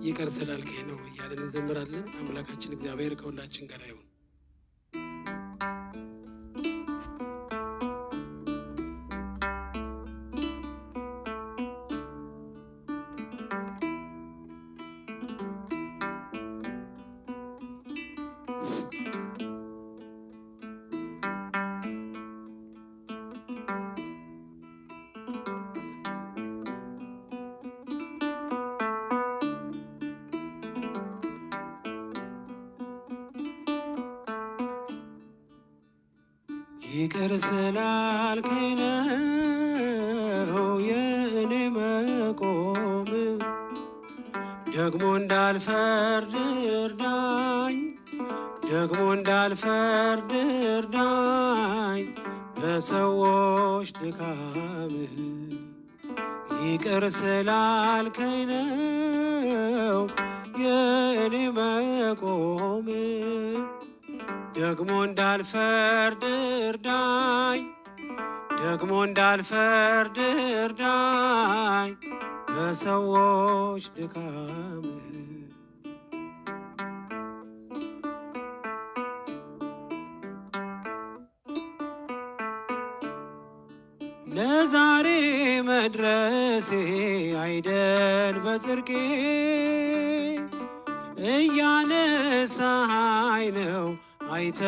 ይቅር ስላልከኝ ነው እያለን እንዘምራለን። አምላካችን እግዚአብሔር ከሁላችን ጋር ይሁን። ይቅር ስላልከኝ ነው የእኔ መቆም፣ ደግሞ እንዳልፈርድ እርዳኝ፣ ደግሞ እንዳልፈርድ እርዳኝ በሰዎች ድካም። ይቅር ስላልከኝ ነው የእኔ መቆም፣ ደግሞ እንዳልፈርድ እርዳኝ፣ ደግሞ እንዳልፈርድ እርዳኝ በሰዎች ድካም። ለዛሬ መድረሴ አይደል በጽድቄ፣ እያነሳኸኝ ነው አይተ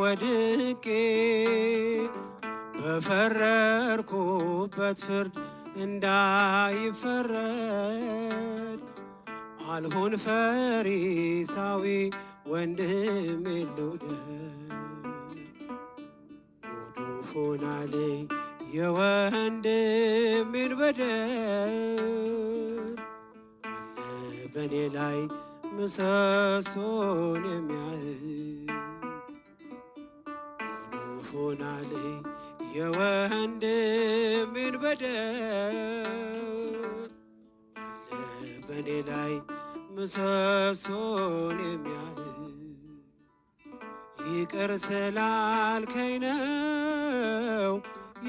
ወድቄ። በፈረድኩበት ፍርድ እንዳይፈረድ አልሆን ፈሪሳዊ ወንድሜን ልውደድ። ጉዱፍ ሆናለኝ የወንድሜን በደል፣ አለ በኔ ላይ ምሰሶን የሚያህል። ጉዱፍ ሆናለኝ የወንድሜን በደል፣ አለ በኔ ላይ ምሰሶን የሚያህል። ይቅር ስላልከኝ ነው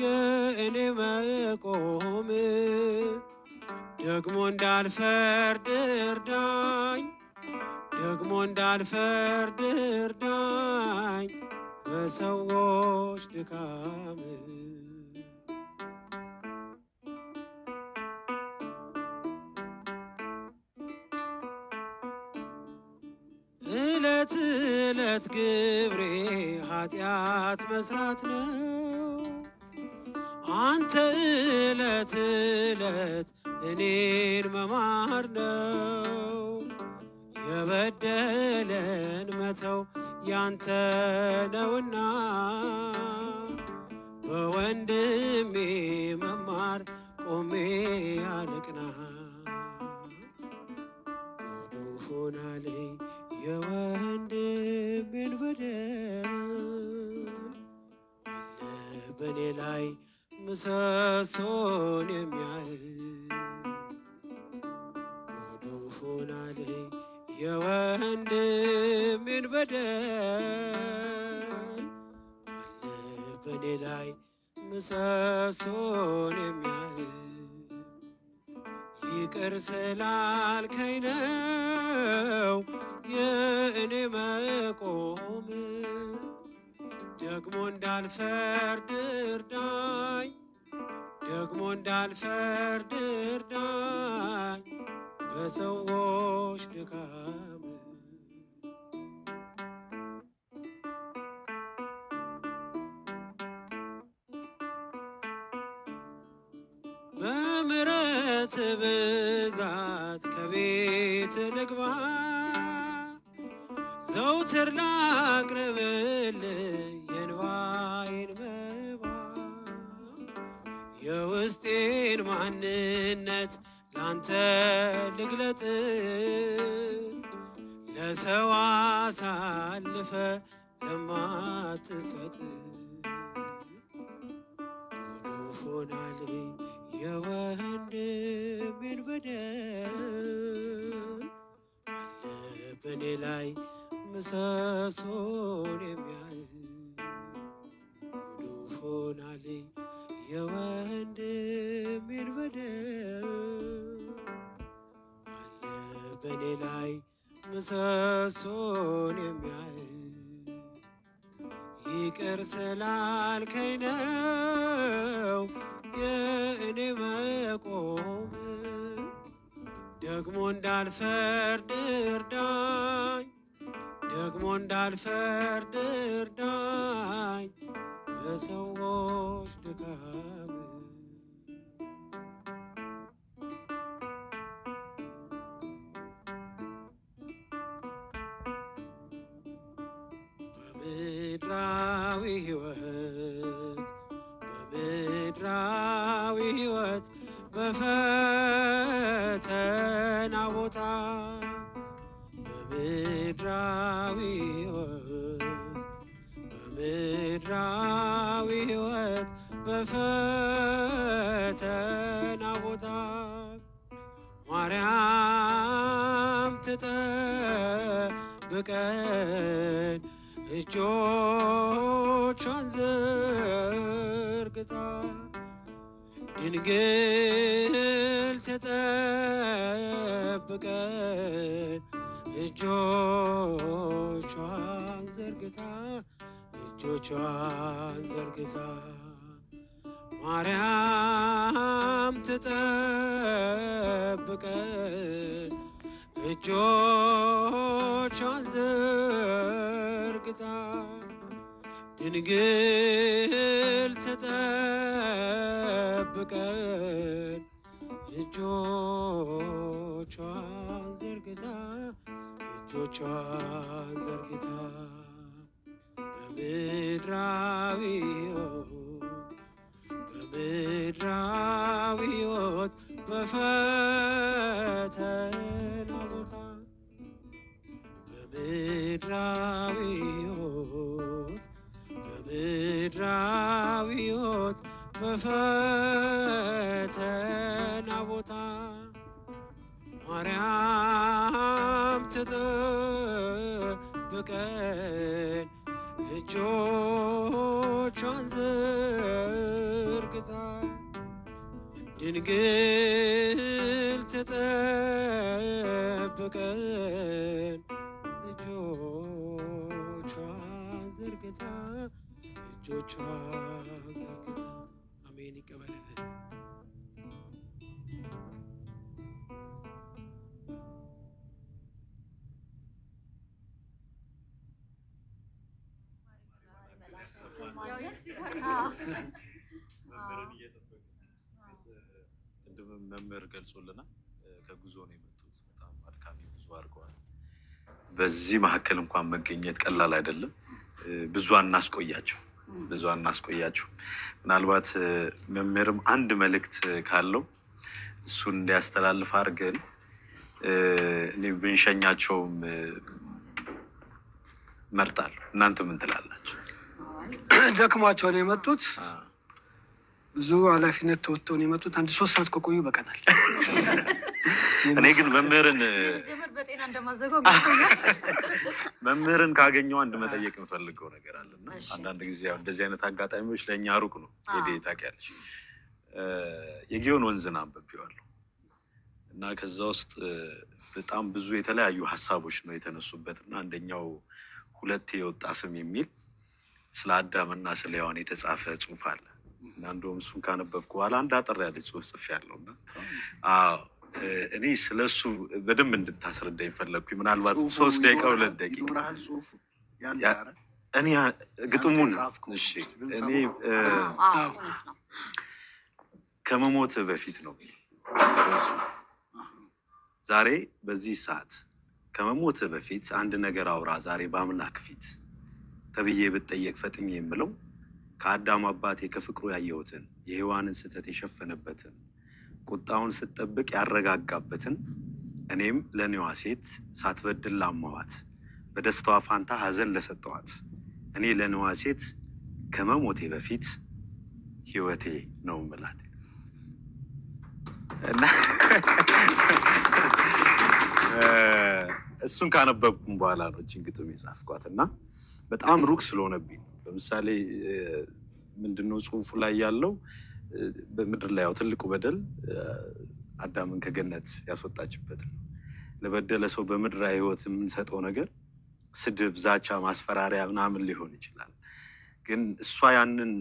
የእኔ መቆም፣ ደግሞ እንዳልፈርድ እርዳኝ፣ ደግሞ እንዳልፈርድ እርዳኝ በሰዎች ድካም። ዕለት ዕለት ግብሬ ኃጢአት መስራት ነው፣ አንተ ዕለት ዕለት እኔን መማር ነው። የበደለን መተው ያንተ ነውና፣ በወንድሜ መማር ቆሜ አልቅና። ጉዱፍ ሆናለኝ የወንድሜን በደል፣ አለ በኔ ላይ ምሰሶን የሚያህል። ጉዱፍ ሆናለኝ የወንድሜን በደል፣ አለ በኔ ላይ ምሰሶን የሚያህል። ይቅር ስላልከኝ ነው የእኔ መቆም፣ ደግሞ እንዳልፈርድ እርዳኝ፣ ደግሞ እንዳልፈርድ እርዳኝ በሰዎች ድካም። በምሕረት ብዛት ከቤት ልግባ፣ ዘውትር ላቅርብልህ የእንባዬን መባ። የውስጤን ማንነት ላንተ ልግለጥ፣ ለሰው አሳልፈ ለማትሰጥ። ጉዱፍ ሆናለኝ የወንድሜን በደል፣ አለ በኔ ላይ ምሰሶን የሚያህል። ጉዱፍ ሆናለኝ የወንድሜን በደል፣ አለ በእኔ ላይ ምሰሶን የሚያይ ይቅር ስላልከኝ ነው የእኔ መቆም። ደግሞ እንዳልፈርድ እርዳኝ፣ ደግሞ እንዳልፈርድ እርዳኝ በሰዎች ድካም። በምድራዊ ሕይወት በምድራዊ ሕይወት በፈተና ቦታ በምድራዊ ሕይወት በምድራዊ ሕይወት በፈተና ቦታ ማርያም ትጠብቀን እጆቿን ዘርግታ ድንግል ትጠብቀን እጆቿን ዘርግታ እጆቿን ዘርግታ ማርያም ትጠብቀን እጆቿን ዘርግታ ድንግል ትጠብቀን እጆቿን ዘርግታ እጆቿን ዘርግታ በምድራዊ በምድራዊ ሕይወት በፈተና ቦታ በምድራዊ ሕይወት በምድራዊ ሕይወት በፈተና ቦታ ማርያም ትጠብቀን እጆቿን ዘርግታ ድንግል ትጠብቀን እጆቿን ዘርግታ እጆቿን ዘርግታ። አሜን። ይቀበልልን። መምህር ገልጾልናል። ከጉዞ ነው የመጡት። በጣም አድካሚ ጉዞ አድርገዋል። በዚህ መካከል እንኳን መገኘት ቀላል አይደለም። ብዙ አናስቆያቸው። ምናልባት መምህርም አንድ መልእክት ካለው እሱን እንዲያስተላልፍ አድርገን እኔ ብንሸኛቸውም መርጣለሁ። እናንተ ምን ትላላችሁ? ደክሟቸው ነው የመጡት። ብዙ ኃላፊነት ተወጥተው ነው የመጡት። 1-3 ሰዓት ከቆዩ በቀናል። እኔ ግን መምህርን ካገኘው አንድ መጠየቅ እንፈልገው ነገር አለና አንዳንድ ጊዜ ያው እንደዚህ አይነት አጋጣሚዎች ለእኛ ሩቅ ነው። ሄዴ ታውቂያለሽ፣ የጊዮን ወንዝን አንብቤዋለሁ እና ከዛ ውስጥ በጣም ብዙ የተለያዩ ሀሳቦች ነው የተነሱበት እና አንደኛው 2 የወጣ ስም የሚል ስለ አዳምና ስለ ሔዋን የተጻፈ ጽሑፍ አለ እና እንደውም እሱን ካነበብኩ በኋላ አንድ አጠር ያለች ጽሑፍ ጽፌያለሁ እና እኔ ስለሱ በደንብ እንድታስረዳኝ ፈለግኩኝ። ምናልባት 3 ደቂቃ 2 ደቂቃ እኔ ግጥሙን እኔ ከመሞት በፊት ነው ዛሬ በዚህ ሰዓት ከመሞት በፊት አንድ ነገር አውራ ዛሬ በአምላክ ፊት ተብዬ ብጠየቅ ፈጥኜ የምለው ከአዳም አባቴ ከፍቅሩ ያየሁትን የሔዋንን ስህተት የሸፈነበትን ቁጣውን ስትጠብቅ ያረጋጋበትን እኔም ለኔዋ ሴት ሳትበድል ላማኋት በደስታዋ ፋንታ ሐዘን ለሰጠዋት እኔ ለኔዋ ሴት ከመሞቴ በፊት ሕይወቴ ነው እምላት እና እሱን ካነበብኩም በኋላ ነው እችን ግጥም የጻፍኳት እና በጣም ሩቅ ስለሆነብኝ ለምሳሌ ምንድነው ጽሑፉ ላይ ያለው በምድር ላይ ያው ትልቁ በደል አዳምን ከገነት ያስወጣችበት ነው ለበደለ ሰው በምድራዊ ህይወት የምንሰጠው ነገር ስድብ፣ ዛቻ፣ ማስፈራሪያ ምናምን ሊሆን ይችላል። ግን እሷ ያንን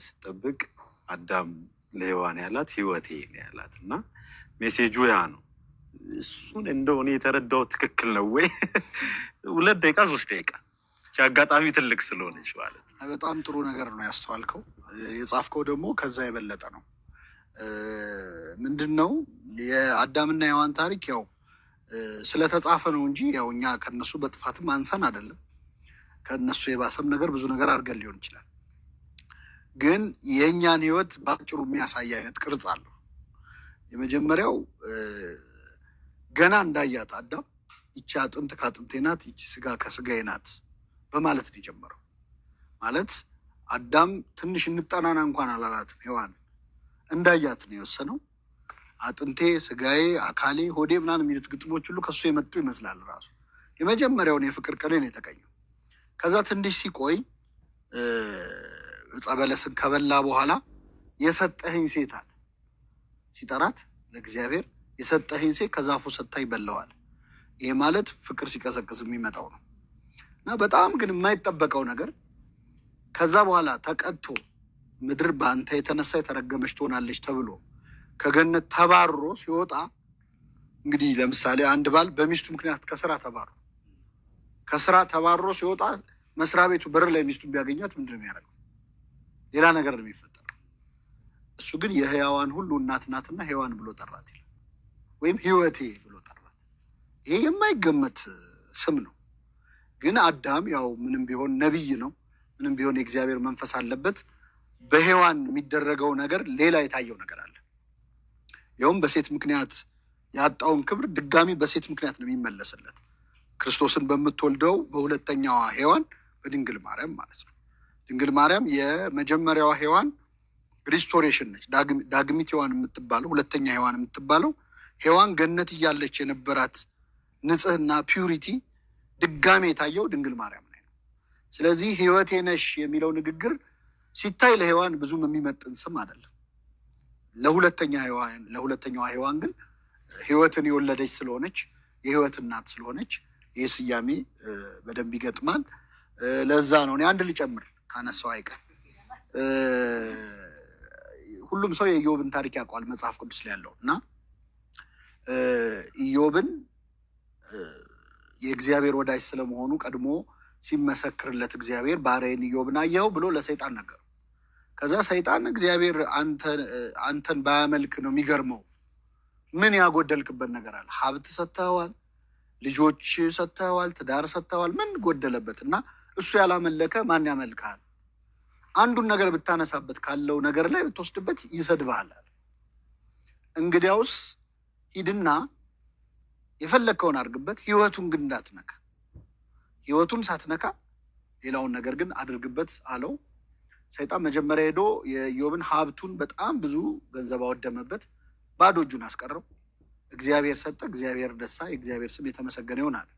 ስጠብቅ አዳም ለሔዋን ያላት ህይወቴ ነው ያላት እና ሜሴጁ ያ ነው። እሱን እንደው እኔ የተረዳው ትክክል ነው ወይ? 2 ደቂቃ 3 ደቂቃ አጋጣሚ ትልቅ ስለሆነች ማለት በጣም ጥሩ ነገር ነው ያስተዋልከው። የጻፍከው ደግሞ ከዛ የበለጠ ነው። ምንድን ነው የአዳምና የሔዋን ታሪክ ያው ስለተጻፈ ነው እንጂ ያው እኛ ከነሱ በጥፋትም አንሰን አይደለም። ከነሱ የባሰም ነገር ብዙ ነገር አድርገን ሊሆን ይችላል። ግን የእኛን ህይወት በአጭሩ የሚያሳይ አይነት ቅርጽ አለው። የመጀመሪያው ገና እንዳያት አዳም ይቺ አጥንት ከአጥንቴ ናት፣ ይቺ ስጋ ከስጋዬ ናት በማለት ነው የጀመረው። ማለት አዳም ትንሽ እንጠናና እንኳን አላላትም። ሔዋን እንዳያት ነው የወሰነው። አጥንቴ፣ ስጋዬ፣ አካሌ፣ ሆዴ ምናምን የሚሉት ግጥሞች ሁሉ ከሱ የመጡ ይመስላል። ራሱ የመጀመሪያውን የፍቅር ቀሌን የተገኘው። ከዛ ትንሽ ሲቆይ ዕፀ በለስን ከበላ በኋላ የሰጠኸኝ ሴት አለ ሲጠራት ለእግዚአብሔር የሰጠኸኝ ሴት ከዛፉ ሰጥታኝ በላዋል። ይሄ ማለት ፍቅር ሲቀሰቅስ የሚመጣው ነው። እና በጣም ግን የማይጠበቀው ነገር ከዛ በኋላ ተቀጥቶ ምድር በአንተ የተነሳ የተረገመች ትሆናለች ተብሎ ከገነት ተባርሮ ሲወጣ፣ እንግዲህ ለምሳሌ አንድ ባል በሚስቱ ምክንያት ከስራ ተባርሮ ሲወጣ መስሪያ ቤቱ በር ላይ ሚስቱ ቢያገኛት ምንድን ነው የሚያደርገው? ሌላ ነገር ነው የሚፈጠረው። እሱ ግን የሕያዋን ሁሉ እናት ናትና ሔዋን ብሎ ጠራት ይላል፣ ወይም ህይወቴ ብሎ ጠራት። ይሄ የማይገመት ስም ነው። ግን አዳም ያው ምንም ቢሆን ነቢይ ነው፣ ምንም ቢሆን የእግዚአብሔር መንፈስ አለበት። በሔዋን የሚደረገው ነገር ሌላ የታየው ነገር አለ። ይኸውም በሴት ምክንያት ያጣውን ክብር ድጋሚ በሴት ምክንያት ነው የሚመለስለት። ክርስቶስን በምትወልደው በሁለተኛዋ ሔዋን በድንግል ማርያም ማለት ነው። ድንግል ማርያም የመጀመሪያዋ ሔዋን ሪስቶሬሽን ነች። ዳግሚት ሔዋን የምትባለው ሁለተኛ ሔዋን የምትባለው ሔዋን ገነት እያለች የነበራት ንጽህና ፒዩሪቲ ድጋሜ የታየው ድንግል ማርያም ላይ ነው። ስለዚህ ህይወቴ ነሽ የሚለው ንግግር ሲታይ ለሔዋን ብዙም የሚመጥን ስም አይደለም። ለሁለተኛዋ ሔዋን ግን ህይወትን የወለደች ስለሆነች የህይወት እናት ስለሆነች ይህ ስያሜ በደንብ ይገጥማል። ለዛ ነው እኔ አንድ ልጨምር ካነሳው አይቀር። ሁሉም ሰው የኢዮብን ታሪክ ያውቀዋል መጽሐፍ ቅዱስ ላይ ያለው እና ኢዮብን የእግዚአብሔር ወዳጅ ስለመሆኑ ቀድሞ ሲመሰክርለት እግዚአብሔር ባሪያዬን ኢዮብን አየኸው ብሎ ለሰይጣን ነገረው። ከዛ ሰይጣን እግዚአብሔር አንተን ባያመልክ ነው የሚገርመው፣ ምን ያጎደልክበት ነገር አለ? ሀብት ሰጥተኸዋል፣ ልጆች ሰጥተኸዋል፣ ትዳር ሰጥተኸዋል፣ ምን ጎደለበት? እና እሱ ያላመለከ ማን ያመልክሃል? አንዱን ነገር ብታነሳበት ካለው ነገር ላይ ብትወስድበት ይሰድብሃል። እንግዲያውስ ሂድና የፈለግከውን አድርግበት፣ ህይወቱን ግን እንዳትነካ። ህይወቱን ሳትነካ ሌላውን ነገር ግን አድርግበት አለው። ሰይጣን መጀመሪያ ሄዶ የኢዮብን ሀብቱን በጣም ብዙ ገንዘብ አወደመበት፣ ባዶ እጁን አስቀረው። እግዚአብሔር ሰጠ፣ እግዚአብሔር ደሳ፣ የእግዚአብሔር ስም የተመሰገነ ይሆናል።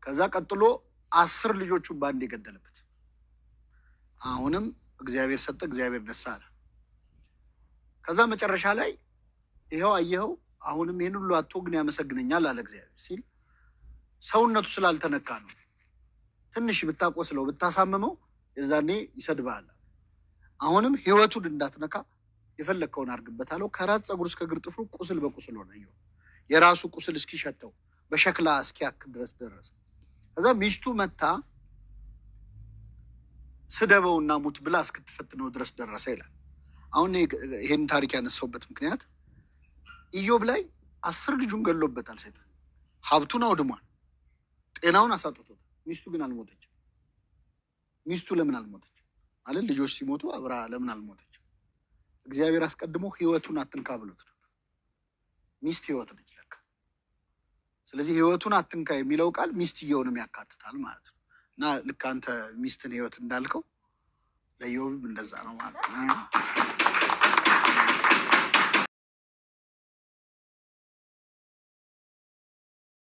ከዛ ቀጥሎ 10 ልጆቹን በአንድ የገደለበት። አሁንም እግዚአብሔር ሰጠ፣ እግዚአብሔር ደሳ አለ። ከዛ መጨረሻ ላይ ይኸው አየኸው አሁንም ይህን ሁሉ አቶ ግን ያመሰግነኛል አለ እግዚአብሔር ሲል ሰውነቱ ስላልተነካ ነው። ትንሽ ብታቆስለው ብታሳምመው የዛኔ ይሰድብሃል። አሁንም ህይወቱን እንዳትነካ የፈለግከውን አድርግበት አለው። ከራስ ፀጉር እስከ እግር ጥፍሩ ቁስል በቁስል ሆነ። የራሱ ቁስል እስኪሸተው በሸክላ እስኪያክል ድረስ ደረሰ። ከዛ ሚስቱ መታ ስደበውና ሙት ብላ እስክትፈትነው ድረስ ደረሰ ይላል። አሁን ይሄን ታሪክ ያነሳውበት ምክንያት ኢዮብ ላይ 10 ልጁን ገሎበታል ሰይጣን። ሀብቱን አውድሟል፣ ጤናውን አሳጥቶታል። ሚስቱ ግን አልሞተችም። ሚስቱ ለምን አልሞተች ማለት ልጆች ሲሞቱ አብራ ለምን አልሞተች? እግዚአብሔር አስቀድሞ ህይወቱን አትንካ ብሎት ነበር። ሚስት ህይወት ነች ለካ። ስለዚህ ህይወቱን አትንካ የሚለው ቃል ሚስትየውንም ያካትታል ማለት ነው። እና ልክ አንተ ሚስትን ህይወት እንዳልከው ለኢዮብም እንደዛ ነው ማለት ነው።